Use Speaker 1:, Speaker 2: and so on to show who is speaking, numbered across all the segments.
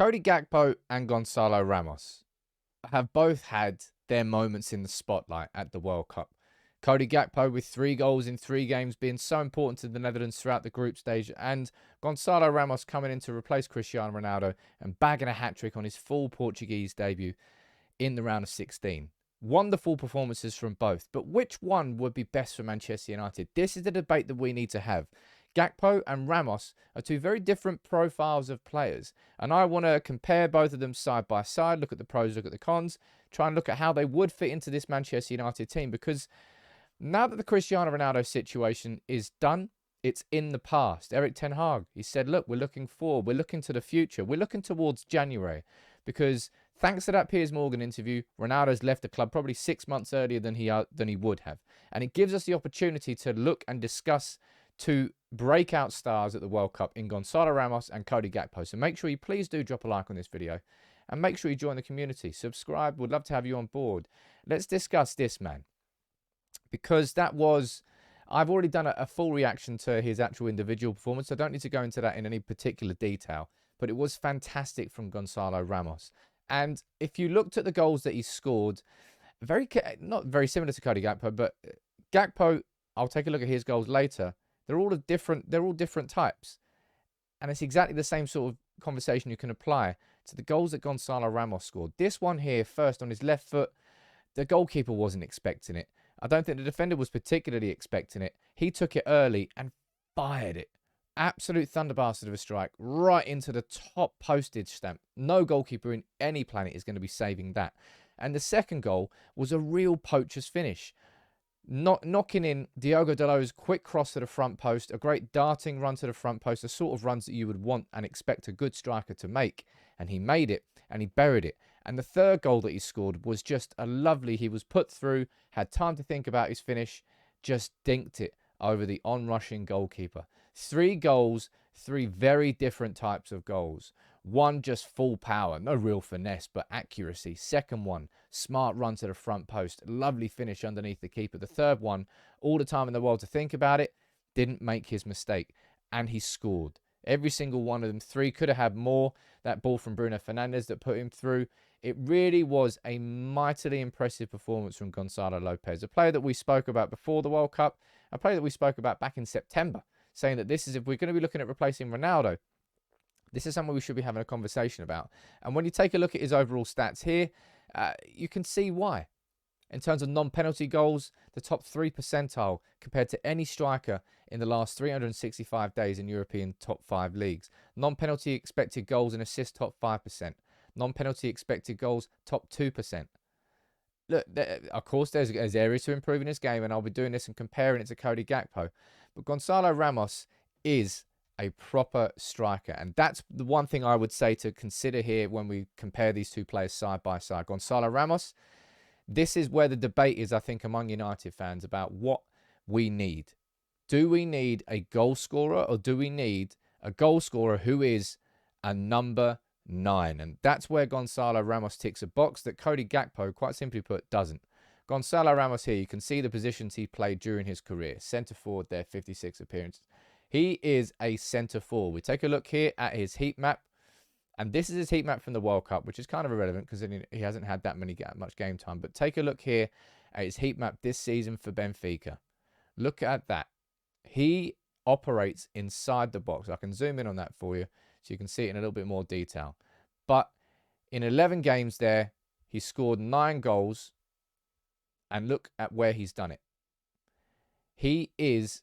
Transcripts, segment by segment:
Speaker 1: Cody Gakpo and Gonzalo Ramos have both had their moments in the spotlight at the World Cup. Cody Gakpo with 3 goals in 3 games being so important to the Netherlands throughout the group stage, and Gonzalo Ramos coming in to replace Cristiano Ronaldo and bagging a hat-trick on his full Portuguese debut in the round of 16. Wonderful performances from both, but which one would be best for Manchester United? This is the debate that we need to have. Gakpo and Ramos are 2 very different profiles of players, and I want to compare both of them side by side, look at the pros, look at the cons, try and look at how they would fit into this Manchester United team, because now that the Cristiano Ronaldo situation is done, it's in the past. Erik Ten Hag, he said, look, we're looking forward, we're looking to the future, we're looking towards January, because thanks to that Piers Morgan interview, Ronaldo's left the club probably 6 months earlier than he would have. And it gives us the opportunity to look and discuss 2 breakout stars at the World Cup in Gonzalo Ramos and Cody Gakpo. So make sure you please do drop a like on this video and make sure you join the community. Subscribe. We'd love to have you on board. Let's discuss this, man. Because I've already done a full reaction to his actual individual performance. I don't need to go into that in any particular detail. But it was fantastic from Gonzalo Ramos. And if you looked at the goals that he scored, not very similar to Cody Gakpo, but Gakpo, I'll take a look at his goals later. They're all different types. And it's exactly the same sort of conversation you can apply to the goals that Gonzalo Ramos scored. This one here, first on his left foot, the goalkeeper wasn't expecting it. I don't think the defender was particularly expecting it. He took it early and fired it. Absolute thunderbastard of a strike right into the top postage stamp. No goalkeeper in any planet is going to be saving that. And the second goal was a real poacher's finish. Knocking in Diogo Dalot's quick cross to the front post, a great darting run to the front post, the sort of runs that you would want and expect a good striker to make. And he made it, and he buried it. And the third goal that he scored was just a lovely, he was put through, had time to think about his finish, just dinked it over the onrushing goalkeeper. 3 goals, 3 very different types of goals. One just full power, no real finesse, but accuracy. Second one, smart run to the front post, lovely finish underneath the keeper. The third one, all the time in the world to think about it, didn't make his mistake, and he scored. Every single one of them. 3 could have had more. That ball from Bruno Fernandes that put him through. It really was a mightily impressive performance from Gonzalo Lopez, a player that we spoke about before the World Cup, a player that we spoke about back in September, saying that this is, if we're going to be looking at replacing Ronaldo, this is something we should be having a conversation about. And when you take a look at his overall stats here, you can see why. In terms of non-penalty goals, the top 3 percentile compared to any striker in the last 365 days in European top 5 leagues. Non-penalty expected goals and assists, top 5%. Non-penalty expected goals, top 2%. Look, of course, there's areas to improve in his game, and I'll be doing this and comparing it to Cody Gakpo. But Gonzalo Ramos is a proper striker, and that's the one thing I would say to consider here when we compare these 2 players side by side. Gonzalo Ramos, this is where the debate is, I think, among United fans about what we need. Do we need a goal scorer, or do we need a goal scorer who is a number 9? And that's where Gonzalo Ramos ticks a box that Cody Gakpo, quite simply put, doesn't. Gonzalo Ramos here, you can see the positions he played during his career. Centre forward there, 56 appearances. He is a centre forward. We take a look here at his heat map. And this is his heat map from the World Cup, which is kind of irrelevant because he hasn't had that much game time. But take a look here at his heat map this season for Benfica. Look at that. He operates inside the box. I can zoom in on that for you so you can see it in a little bit more detail. But in 11 games there, he scored 9 goals. And look at where he's done it. He is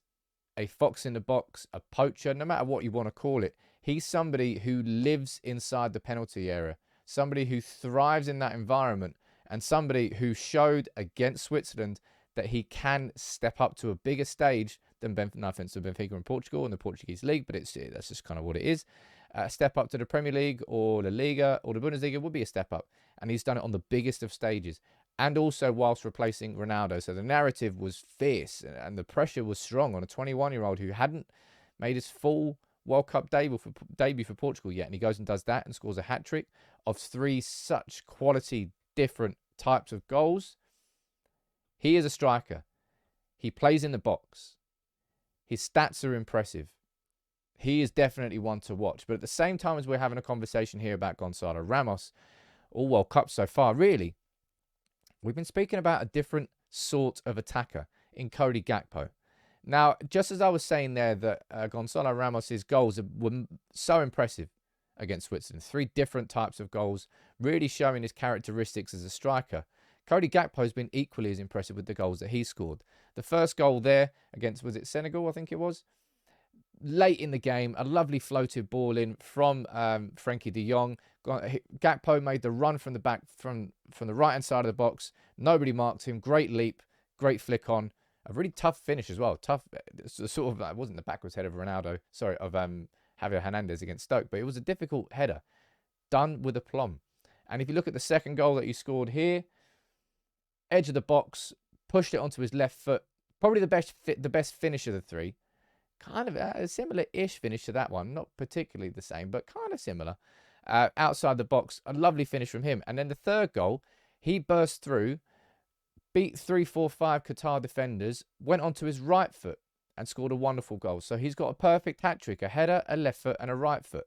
Speaker 1: a fox in the box, a poacher, no matter what you want to call it. He's somebody who lives inside the penalty area, somebody who thrives in that environment, and somebody who showed against Switzerland that he can step up to a bigger stage than no offense to Benfica in Portugal and the Portuguese league, but that's just kind of what it is. A step up to the Premier League or the Liga or the Bundesliga would be a step up, and he's done it on the biggest of stages, and also whilst replacing Ronaldo. So the narrative was fierce and the pressure was strong on a 21-year-old who hadn't made his full World Cup debut for Portugal yet, and he goes and does that and scores a hat-trick of 3 such quality different types of goals. He is a striker. He plays in the box. His stats are impressive. He is definitely one to watch. But at the same time as we're having a conversation here about Gonzalo Ramos, all World Cup so far, really, we've been speaking about a different sort of attacker in Cody Gakpo. Now, just as I was saying there that Gonzalo Ramos' goals were so impressive against Switzerland, 3 different types of goals, really showing his characteristics as a striker. Cody Gakpo has been equally as impressive with the goals that he scored. The first goal there against, was it Senegal, I think it was? Late in the game, a lovely floated ball in from Frenkie de Jong. Gakpo made the run from the back, from the right-hand side of the box. Nobody marked him. Great leap, great flick on. A really tough finish as well. Tough, sort of, it wasn't the backwards header of Ronaldo, sorry, of Javier Hernandez against Stoke, but it was a difficult header, done with aplomb. And if you look at the second goal that he scored here, edge of the box, pushed it onto his left foot. Probably the best finish of the 3. Kind of a similar-ish finish to that one. Not particularly the same, but kind of similar. Outside the box, a lovely finish from him. And then the third goal, he burst through, beat 3-4-5 Qatar defenders, went onto his right foot and scored a wonderful goal. So he's got a perfect hat-trick, a header, a left foot and a right foot.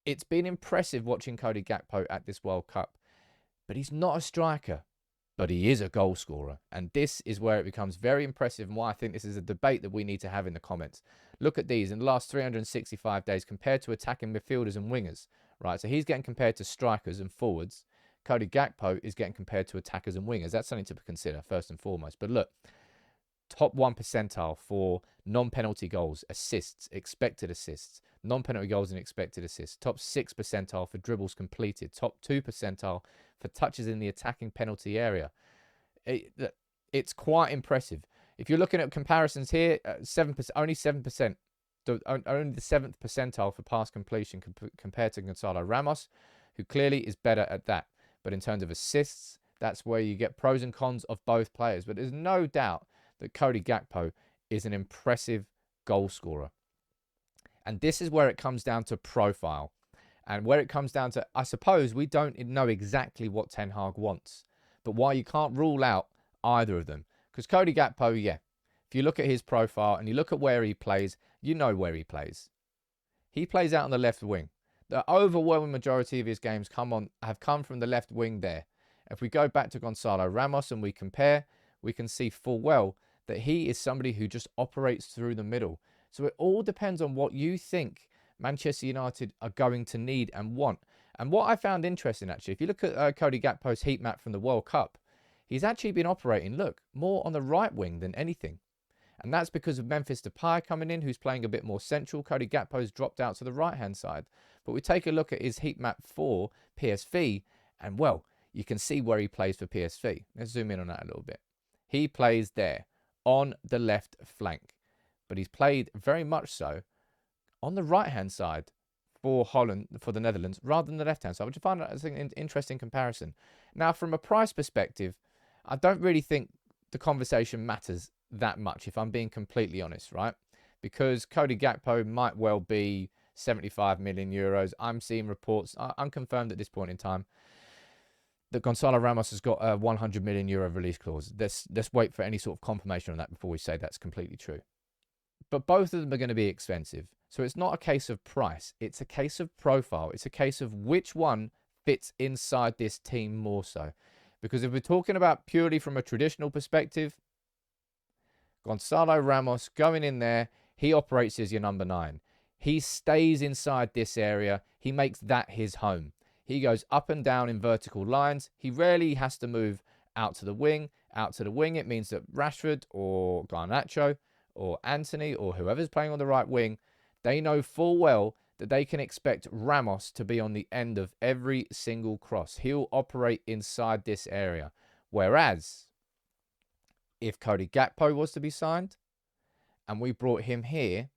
Speaker 1: It's been impressive watching Cody Gakpo at this World Cup. But he's not a striker, but he is a goal scorer. And this is where it becomes very impressive and why I think this is a debate that we need to have in the comments. Look at these in the last 365 days compared to attacking midfielders and wingers, right? So he's getting compared to strikers and forwards. Cody Gakpo is getting compared to attackers and wingers. That's something to consider first and foremost. But look, top 1 percentile for non-penalty goals, assists, expected assists, non-penalty goals and expected assists. Top 6 percentile for dribbles completed. Top 2 percentile for touches in the attacking penalty area. It's quite impressive. If you're looking at comparisons here, 7%, only 7%, only the 7th percentile for pass completion compared to Gonzalo Ramos, who clearly is better at that. But in terms of assists, that's where you get pros and cons of both players. But there's no doubt that Cody Gakpo is an impressive goal scorer. And this is where it comes down to profile. And where it comes down to, I suppose, we don't know exactly what Ten Hag wants. But why you can't rule out either of them. Because Cody Gakpo, yeah, if you look at his profile and you look at where he plays, you know where he plays. He plays out on the left wing. The overwhelming majority of his games have come from the left wing there. If we go back to Gonzalo Ramos and we compare, we can see full well that he is somebody who just operates through the middle. So it all depends on what you think Manchester United are going to need and want. And what I found interesting, actually, if you look at Cody Gakpo's heat map from the World Cup, he's actually been operating, look, more on the right wing than anything. And that's because of Memphis Depay coming in, who's playing a bit more central. Cody Gakpo's dropped out to the right-hand side. But we take a look at his heat map for PSV, and, well, you can see where he plays for PSV. Let's zoom in on that a little bit. He plays there, on the left flank. But he's played very much so on the right-hand side for Holland, for the Netherlands, rather than the left-hand side, which I find as an interesting comparison. Now, from a price perspective, I don't really think the conversation matters that much, if I'm being completely honest, right? Because Cody Gakpo might well be 75 million euros. I'm seeing reports, unconfirmed at this point in time, that Gonzalo Ramos has got a 100 million euro release clause. Let's wait for any sort of confirmation on that before we say that's completely true. But both of them are going to be expensive. So it's not a case of price. It's a case of profile. It's a case of which one fits inside this team more so. Because if we're talking about purely from a traditional perspective, Gonzalo Ramos going in there, he operates as your number 9. He stays inside this area. He makes that his home. He goes up and down in vertical lines. He rarely has to move out to the wing. Out to the wing, it means that Rashford or Garnacho or Anthony or whoever's playing on the right wing, they know full well that they can expect Ramos to be on the end of every single cross. He'll operate inside this area. Whereas, if Cody Gakpo was to be signed and we brought him here,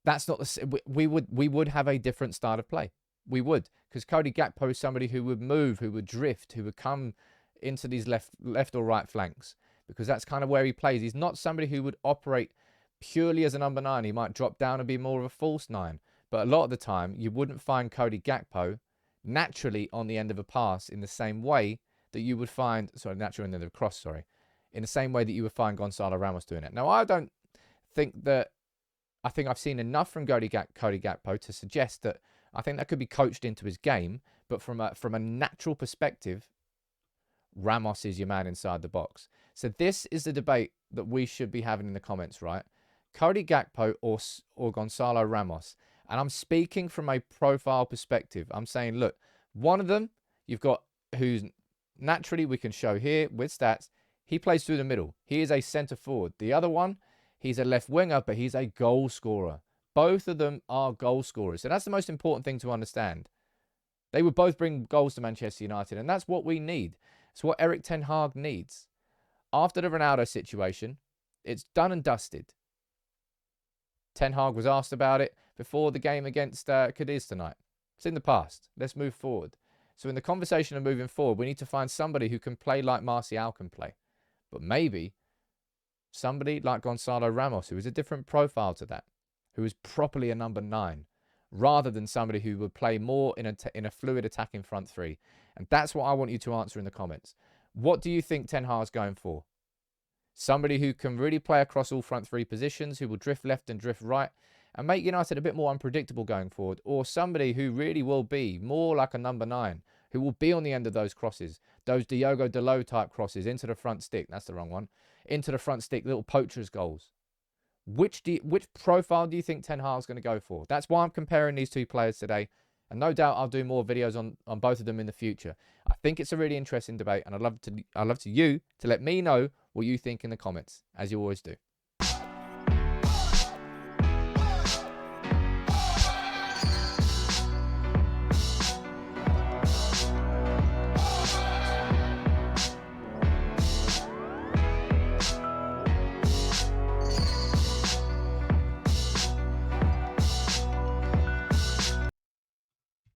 Speaker 1: that's not the we would have a different style of play. We would, because Cody Gakpo is somebody who would move, who would drift, who would come into these left or right flanks, because that's kind of where he plays. He's not somebody who would operate purely as a number 9. He might drop down and be more of a false 9. But a lot of the time, you wouldn't find Cody Gakpo naturally on the end of a pass in the same way that you would find, naturally on the end of a cross, in the same way that you would find Gonzalo Ramos doing it. Now, I don't think that I think I've seen enough from Cody Gakpo to suggest that I think that could be coached into his game. But from a natural perspective, Ramos is your man inside the box. So this is the debate that we should be having in the comments, right? Cody Gakpo or Gonzalo Ramos. And I'm speaking from a profile perspective. I'm saying, look, one of them you've got who's naturally we can show here with stats. He plays through the middle. He is a centre forward. The other one, he's a left winger, but he's a goal scorer. Both of them are goal scorers. So that's the most important thing to understand. They would both bring goals to Manchester United, and that's what we need. It's what Erik Ten Hag needs. After the Ronaldo situation, it's done and dusted. Ten Hag was asked about it before the game against Cadiz tonight. It's in the past. Let's move forward. So in the conversation of moving forward, we need to find somebody who can play like Martial can play. But maybe somebody like Gonzalo Ramos, who is a different profile to that, who is properly a number 9, rather than somebody who would play more in a fluid attacking front three. And that's what I want you to answer in the comments. What do you think Ten Hag's going for? Somebody who can really play across all front three positions, who will drift left and drift right, and make United a bit more unpredictable going forward? Or somebody who really will be more like a number 9, who will be on the end of those crosses, those Diogo Dalot type crosses into the front stick. That's the wrong one. Into the front stick, little poachers goals. Which profile do you think Ten Hag's going to go for? That's why I'm comparing these two players today. And no doubt I'll do more videos on both of them in the future. I think it's a really interesting debate, and I'd love you to let me know what you think in the comments, as you always do.